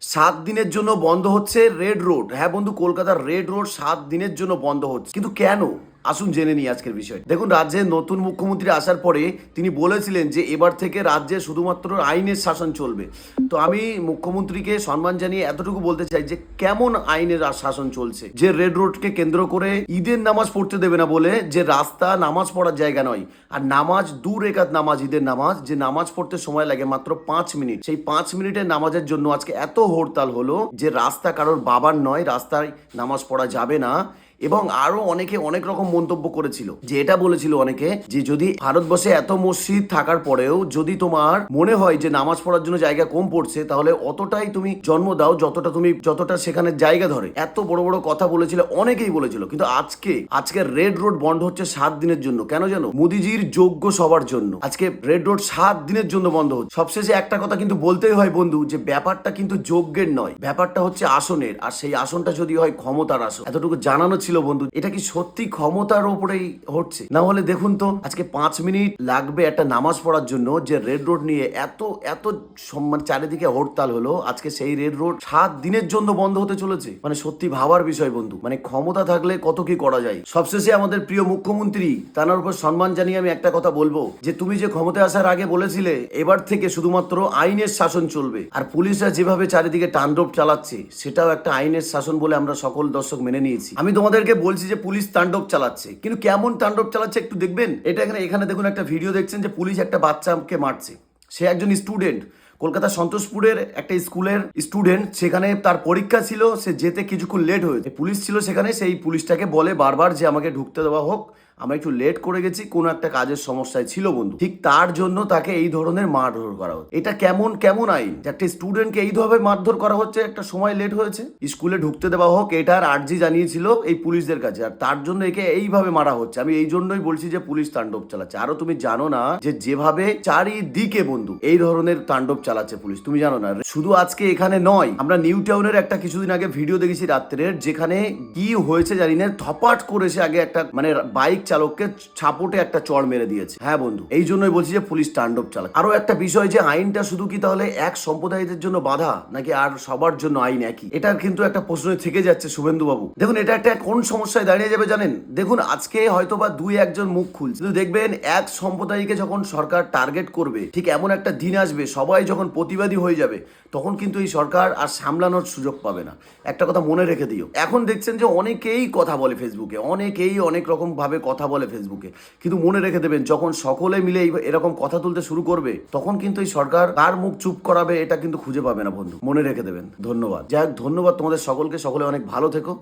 সাত দিনের জন্য বন্ধ হচ্ছে রেড রোড। হ্যাঁ বন্ধু, কলকাতার রেড রোড 7 দিনের জন্য বন্ধ হচ্ছে, কিন্তু কেন? আসুন জেনে নিই আজকের বিষয়। দেখুন, রাজ্যে নতুন মুখ্যমন্ত্রী আসার পরে তিনি বলেছিলেন যে এবার থেকে রাজ্যে শুধুমাত্র আইনের শাসন চলবে। তো আমি মুখ্যমন্ত্রীকে সম্মান জানিয়ে এতটুকু বলতে চাই যে কেমন আইনের শাসন চলছে, যে রেড রোডকে কেন্দ্র করে ঈদের নামাজ পড়তে দেবে না বলে, যে রাস্তা নামাজ পড়ার জায়গা নয়, আর নামাজ 2 রেকাত নামাজ, ঈদের নামাজ, যে নামাজ পড়তে সময় লাগে মাত্র 5 মিনিট, সেই 5 মিনিটের নামাজের জন্য আজকে এত হরতাল হলো যে রাস্তা কারোর বাবার নয়, রাস্তায় নামাজ পড়া যাবে না। এবং আরো অনেকে অনেক রকম মন্তব্য করেছিল, যে এটা বলেছিল অনেকে যে যদি ভারতবর্ষে এত মসজিদ থাকার পরেও যদি তোমার মনে হয় যে নামাজ পড়ার জন্য জায়গা কম পড়ছে, তাহলে অতটাই তুমি জন্ম দাও যতটা সেখানে জায়গা ধরে। এত বড় বড় কথা বলেছিল, অনেকেই বলেছিল। কিন্তু আজকে রেড রোড বন্ধ হচ্ছে 7 দিনের জন্য। কেন জানো? মোদিজির যোগ্য সবার জন্য আজকে রেড রোড 7 দিনের জন্য বন্ধ হচ্ছে। সবশেষে একটা কথা কিন্তু বলতেই হয় বন্ধু, যে ব্যাপারটা কিন্তু যোগ্যের নয়, ব্যাপারটা হচ্ছে আসনের। আর সেই আসনটা যদি হয় ক্ষমতার আসন, এতটুকু জানানো ছিল বন্ধু। এটা কি সত্যি ক্ষমতার উপরেই হচ্ছে? না হলে দেখুন তো, আজকে 5 মিনিট লাগবে একটা নামাজ পড়ার জন্য, যে রেড রোড নিয়ে এত এত সম্মান, চারিদিকে হরতাল হলো, আজকে সেই রেড রোড 7 দিনের জন্য বন্ধ হতে চলেছে। মানে সত্যি ভাবার বিষয় বন্ধু, মানে ক্ষমতা থাকলে কত কি করা যায়। সবশেষে আমাদের প্রিয় মুখ্যমন্ত্রী, তার উপর সম্মান জানিয়ে আমি একটা কথা বলবো, যে তুমি যে ক্ষমতায় আসার আগে বলেছিলে এবার থেকে শুধুমাত্র আইনের শাসন চলবে, আর পুলিশরা যেভাবে চারিদিকে তাণ্ডব চালাচ্ছে সেটাও একটা আইনের শাসন বলে আমরা সকল দর্শক মেনে নিয়েছি। আমি তোমাদেরকে বলছি যে পুলিশ তাণ্ডব চালাচ্ছে, কিন্তু কেমন তাণ্ডব চালাচ্ছে একটু দেখবেন। এটা এখানে দেখুন, একটা ভিডিও দেখছেন যে পুলিশ একটা বাচ্চাকে মারছে। সে একজন স্টুডেন্ট, কলকাতা সন্তোষপুরের একটা স্কুলের স্টুডেন্ট। সেখানে তার পরীক্ষা ছিল, সে যেতে কিছুক্ষণ লেট হয়েছে। পুলিশ ছিল সেখানে, সেই পুলিশটাকে বলে বারবার যে আমাকে ঢুকতে দেওয়া হোক, আমরা একটু লেট করে গেছি, কোনো একটা কাজের সমস্যায় ছিল বন্ধু। ঠিক তার জন্য তাকে এই ধরনের মারধর করা হচ্ছে। এটা কেমন আইন যে একটা স্টুডেন্টকে এইভাবে মারধর করা হচ্ছে, একটা সময় লেট হয়েছে, স্কুলে ঢুকতে দেওয়া হোক, এটার আর্জি জানিয়েছিল এই পুলিশদের কাছে, আর তার জন্য একে এইভাবে মারা হচ্ছে। আমি এই জন্যই বলছি যে পুলিশ তাণ্ডব চালাচ্ছে। আরো তুমি জানো না যে যেভাবে চারিদিকে বন্ধু এই ধরনের তাণ্ডব চালাচ্ছে পুলিশ? তুমি জানো না? শুধু আজকে এখানে নয়, আমরা নিউ টাউনের একটা কিছুদিন আগে ভিডিও দেখেছি রাত্রের, যেখানে কি হয়েছে জানি না, ধপাট করেছে আগে একটা মানে বাইক চালককে ছাপোটে একটা চড় মেরে দিয়েছে। হ্যাঁ বন্ধু, এই জন্যই বলছি যে পুলিশ তাণ্ডব চালায়। আরো একটা বিষয়, যে আইনটা শুধু কি তাহলে এক সম্প্রদায়দের জন্য বাধা, নাকি আর সবার জন্য আইন একই? এটার কিন্তু একটা প্রশ্ন থেকে যাচ্ছে শুভেন্দু বাবু। দেখুন, এটা একটা কোন সমস্যায় দাঁড়িয়ে যাবে জানেন? দেখুন, আজকে হয়তো বা 2-1 জন মুখ খুলছে, কিন্তু দেখবেন এক সম্প্রদায়কে যখন সরকার টার্গেট করবে, ঠিক এমন একটা দিন আসবে, সবাই যখন প্রতিবাদী হয়ে যাবে, তখন কিন্তু এই সরকার আর সামলানোর সুযোগ পাবে না। একটা কথা মনে রেখে দিও। এখন দেখছেন যে অনেকেই কথা বলে ফেসবুকে, অনেকেই অনেক রকম ভাবে কথা বলে ফেসবুকে, কিন্তু মনে রেখে দেবেন, যখন সকলে মিলে এরকম কথা তুলতে শুরু করবে, তখন কিন্তু এই সরকার কার মুখ চুপ করাবে এটা কিন্তু খুঁজে পাবে না বন্ধু। মনে রেখে দেবেন। ধন্যবাদ। যাই হোক, ধন্যবাদ তোমাদের সকলকে। সকলে অনেক ভালো থেকো।